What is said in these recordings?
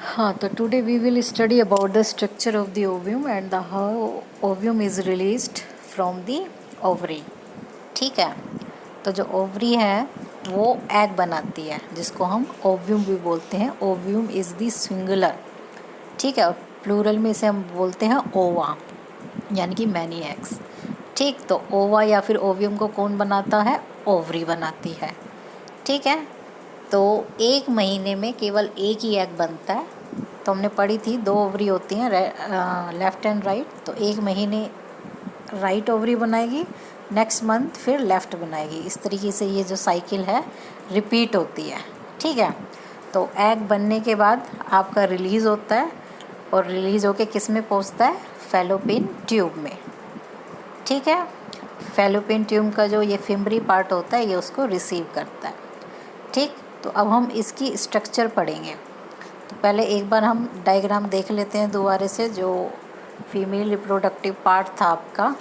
हाँ, तो today we will study about the structure of the ovum and the how ovum is released from the ovary. ठीक है, तो जो ovary है वो एग बनाती है जिसको हम ओव्यूम भी बोलते हैं। Ovum is the singular. ठीक है, और प्लूरल में इसे हम बोलते हैं ओवा, यानी कि मैनी एग्स। ठीक, तो ओवा या फिर ओव्यूम को कौन बनाता है? ओवरी बनाती है। ठीक है, तो एक महीने में केवल एक ही एग बनता है। तो हमने पढ़ी थी 2 ओवरी होती हैं, लेफ़्ट एंड राइट। तो एक महीने राइट ओवरी बनाएगी, नेक्स्ट मंथ फिर लेफ़्ट बनाएगी। इस तरीके से ये जो साइकिल है रिपीट होती है। ठीक है, तो एग बनने के बाद आपका रिलीज़ होता है और रिलीज़ होके किस में पहुंचता है? फैलोपियन ट्यूब में। ठीक है, फैलोपियन ट्यूब का जो ये फिमरी पार्ट होता है ये उसको रिसीव करता है। ठीक, तो अब हम इसकी स्ट्रक्चर पढ़ेंगे। तो पहले एक बार हम डायग्राम देख लेते हैं दोबारा से, जो फीमेल रिप्रोडक्टिव पार्ट था आपका।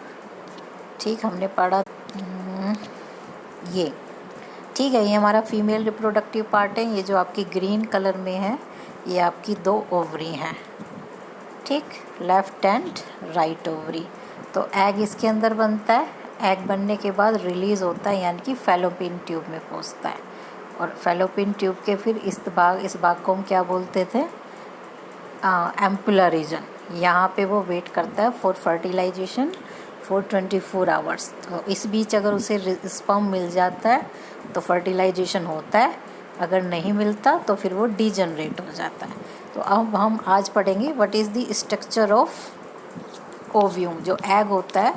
ठीक, हमने पढ़ा ये। ठीक है, ये हमारा फीमेल रिप्रोडक्टिव पार्ट है। ये जो आपकी ग्रीन कलर में है ये आपकी 2 ओवरी हैं। ठीक, लेफ़्ट एंड राइट ओवरी। तो एग इसके अंदर बनता है। एग बनने के बाद रिलीज़ होता है, यानी कि फैलोपियन ट्यूब में पहुंचता है। और फैलोपियन ट्यूब के फिर इस भाग को हम क्या बोलते थे? Ampullar region. यहाँ पे वो वेट करता है फॉर फर्टिलाइजेशन फॉर 24 आवर्स। तो इस बीच अगर उसे स्पर्म मिल जाता है तो फर्टिलाइजेशन होता है, अगर नहीं मिलता तो फिर वो डीजनरेट हो जाता है। तो अब हम आज पढ़ेंगे what is the structure of ovum. जो एग होता है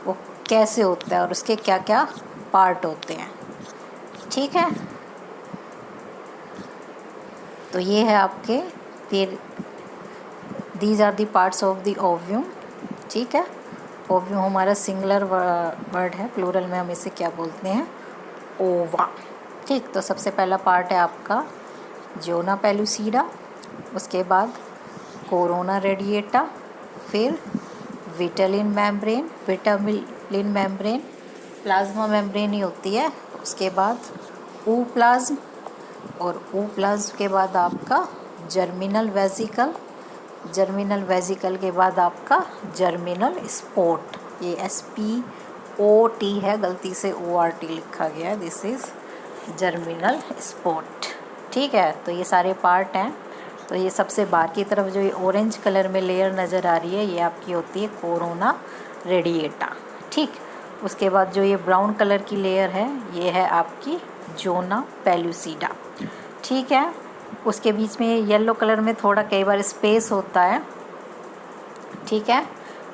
वो कैसे होता है और उसके क्या क्या पार्ट होते हैं। ठीक है, तो ये है आपके फिर these are the parts of the ovum. ठीक है, ओव्यूम हमारा सिंगुलर वर्ड है, प्लूरल में हम इसे क्या बोलते हैं? ओवा। ठीक, तो सबसे पहला पार्ट है आपका जोना पेलुसिडा, उसके बाद कोरोना रेडिएटा, फिर विटेलिन मेम्ब्रेन, प्लाज्मा मेम्ब्रेन ही होती है। उसके बाद ऊप्लाज्म, और ऊप्लाज्म के बाद आपका जर्मिनल वेजिकल के बाद आपका जर्मिनल स्पॉट। ये SPOT है, गलती से ORT लिखा गया है, दिस इज़ जर्मिनल स्पॉट। ठीक है, तो ये सारे पार्ट हैं। तो ये सबसे बाहर की तरफ जो ये ऑरेंज कलर में लेयर नज़र आ रही है ये आपकी होती है कोरोना रेडिएटा। ठीक, उसके बाद जो ये ब्राउन कलर की लेयर है ये है आपकी जोना पेलुसिडा। ठीक है, उसके बीच में येलो कलर में थोड़ा कई बार स्पेस होता है। ठीक है,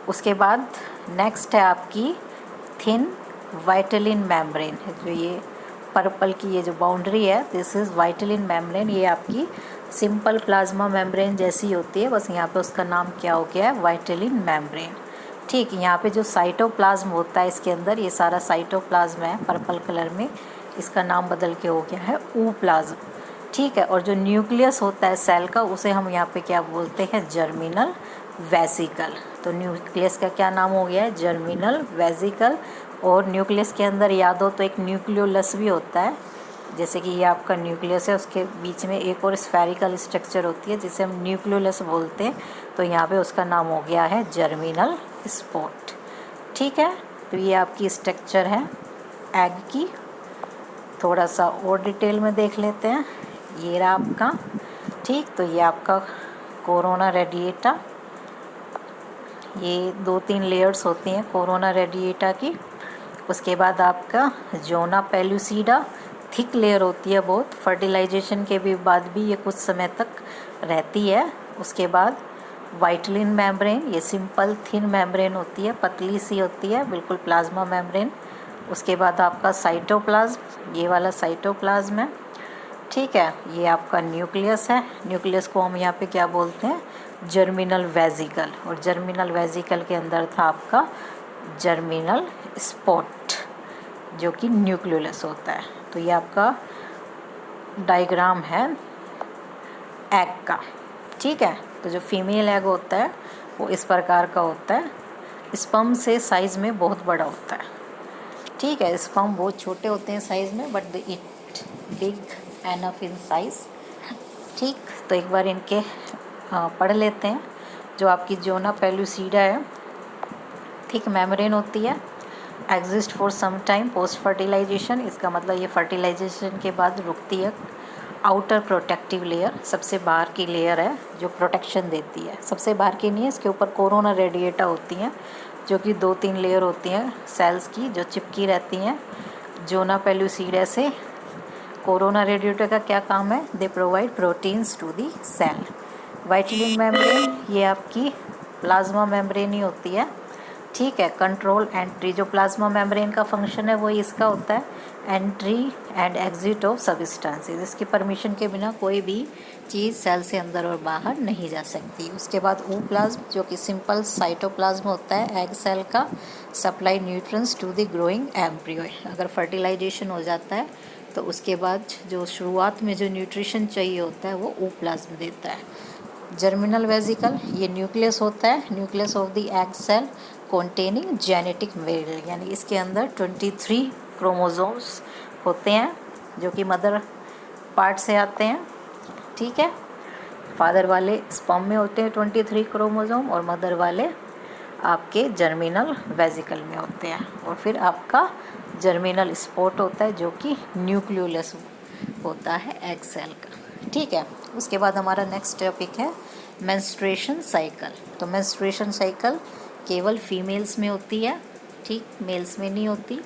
उसके बाद नेक्स्ट है आपकी थिन वाइटेलिन मेम्ब्रेन। जो ये पर्पल की ये जो बाउंड्री है दिस इज़ वाइटेलिन मेम्ब्रेन। ये आपकी सिंपल प्लाज्मा मेम्ब्रेन जैसी होती है, बस यहाँ पे उसका नाम क्या हो गया है? वाइटेलिन मेम्ब्रेन। ठीक, यहाँ पे जो साइटोप्लाज्म होता है इसके अंदर, ये सारा साइटोप्लाज्म है पर्पल कलर में, इसका नाम बदल के हो गया है ऊप्लाज्म। ठीक है, और जो न्यूक्लियस होता है सेल का उसे हम यहाँ पे क्या बोलते हैं? Germinal vesicle. तो न्यूक्लियस का क्या नाम हो गया है? Germinal vesicle. और न्यूक्लियस के अंदर याद हो तो एक न्यूक्लियोलस भी होता है, जैसे कि ये आपका न्यूक्लियस है, उसके बीच में एक और स्फेरिकल स्ट्रक्चर होती है जिसे हम न्यूक्लियोलस बोलते हैं। तो यहाँ पे उसका नाम हो गया है जर्मिनल स्पॉट। ठीक है, तो ये आपकी स्ट्रक्चर है एग की। थोड़ा सा और डिटेल में देख लेते हैं। ये रहा आपका। ठीक, तो ये आपका कोरोना रेडिएटा। ये 2-3 लेयर्स होती हैं कोरोना रेडिएटा की। उसके बाद आपका जोना पेलुसिडा, थिक लेयर होती है बहुत, फर्टिलाइजेशन के भी बाद भी ये कुछ समय तक रहती है। उसके बाद वाइटेलिन मेम्ब्रेन, ये सिंपल थिन मेम्ब्रेन होती है, पतली सी होती है, बिल्कुल प्लाज्मा मेम्ब्रेन। उसके बाद आपका साइटोप्लाज्म, ये वाला साइटोप्लाज्म है। ठीक है, ये आपका न्यूक्लियस है। न्यूक्लियस को हम यहाँ पे क्या बोलते हैं? Germinal vesicle. और जर्मिनल वेजिकल के अंदर था आपका जर्मिनल स्पॉट जो कि न्यूक्लियोलस होता है। तो ये आपका डायग्राम है एग का। ठीक है, तो जो फीमेल एग होता है वो इस प्रकार का होता है, स्पर्म से साइज़ में बहुत बड़ा होता है। ठीक है, स्पर्म बहुत छोटे होते हैं साइज़ में, but it big enough in size. ठीक, तो एक बार इनके पढ़ लेते हैं। जो आपकी जोना पेलुसिडा है, थिक मेम्ब्रेन होती है, exist for some time post fertilization, इसका मतलब ये फर्टिलाइजेशन के बाद रुकती है। आउटर प्रोटेक्टिव लेयर, सबसे बाहर की लेयर है जो प्रोटेक्शन देती है। सबसे बाहर की नहीं है, इसके ऊपर कोरोना रेडिएटा होती हैं जो कि 2-3 लेयर होती हैं सेल्स की जो चिपकी रहती हैं जोना पेलुसिडा से। कोरोना रेडिएटा का क्या काम है? They provide proteins to the cell. Vitelline membrane, ये आपकी प्लाज्मा मेम्ब्रेन ही होती है, ठीक है। कंट्रोल एंट्री, जो प्लाज्मा मेम्ब्रेन का फंक्शन है वही इसका होता है, entry and exit of substances. इसकी परमिशन के बिना कोई भी चीज़ सेल से अंदर और बाहर नहीं जा सकती। उसके बाद ओप्लाज्म, जो कि सिंपल साइटोप्लाज्म होता है एग सेल का, supply nutrients to the growing embryo. अगर फर्टिलाइजेशन हो जाता है तो उसके बाद जो शुरुआत में जो न्यूट्रिशन चाहिए होता है वो ओप्लाज्म देता है। जर्मिनल वेजिकल, ये न्यूक्लियस होता है, nucleus of the egg cell containing genetic material, यानी इसके अंदर 23 क्रोमोसोम्स होते हैं जो कि मदर पार्ट से आते हैं, ठीक है। फादर वाले स्पर्म में होते हैं 23 क्रोमोसोम और मदर वाले आपके जर्मिनल वेजिकल में होते हैं। और फिर आपका जर्मिनल स्पॉट होता है जो कि न्यूक्लियोलस होता है एग सेल का, ठीक है। उसके बाद हमारा नेक्स्ट टॉपिक है मेंस्ट्रुएशन साइकिल। तो मेंस्ट्रुएशन साइकिल केवल फीमेल्स में होती है, ठीक, मेल्स में नहीं होती।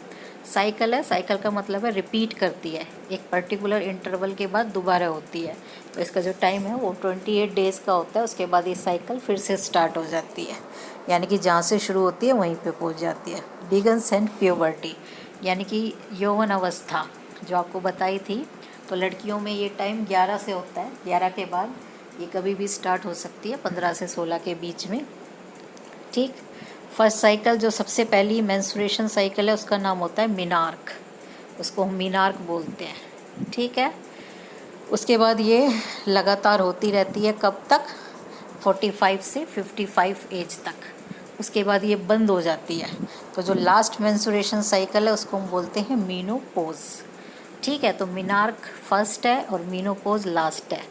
साइकिल है, साइकिल का मतलब है रिपीट करती है, एक पर्टिकुलर इंटरवल के बाद दोबारा होती है। तो इसका जो टाइम है वो 28 डेज़ का होता है। उसके बाद ये साइकिल फिर से स्टार्ट हो जाती है, यानी कि जहाँ से शुरू होती है वहीं पे पहुँच जाती है। बिगन्स एंड प्यूबर्टी, यानी कि यौवन अवस्था जो आपको बताई थी, तो लड़कियों में ये टाइम 11 से होता है। 11 के बाद ये कभी भी स्टार्ट हो सकती है, 15 से 16 के बीच में, ठीक। फर्स्ट साइकिल जो सबसे पहली मेंस्ट्रुएशन साइकिल है उसका नाम होता है मीनार्क, उसको हम मीनार्क बोलते हैं, ठीक है। उसके बाद ये लगातार होती रहती है, कब तक? 45 से 55 एज तक। उसके बाद ये बंद हो जाती है। तो जो लास्ट मेंस्ट्रुएशन साइकिल है उसको हम बोलते हैं मीनोपोज, ठीक है। तो मीनार्क फर्स्ट है और मीनोपोज लास्ट है।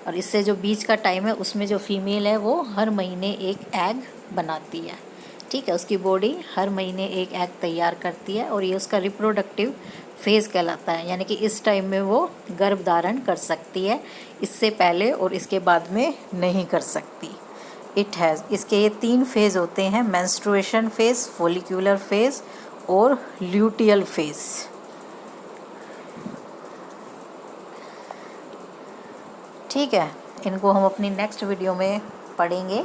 और इससे जो बीच का टाइम है उसमें जो फीमेल है वो हर महीने एक एग बनाती है, ठीक है। उसकी बॉडी हर महीने एक एग तैयार करती है और ये उसका रिप्रोडक्टिव फेज़ कहलाता है, यानी कि इस टाइम में वो गर्भ धारण कर सकती है, इससे पहले और इसके बाद में नहीं कर सकती। इट हैज़, इसके ये 3 फेज़ होते हैं, मेंस्ट्रुएशन फेज़, फॉलिक्यूलर फेज़ और ल्यूटियल फेज़, ठीक है। इनको हम अपनी नेक्स्ट वीडियो में पढ़ेंगे।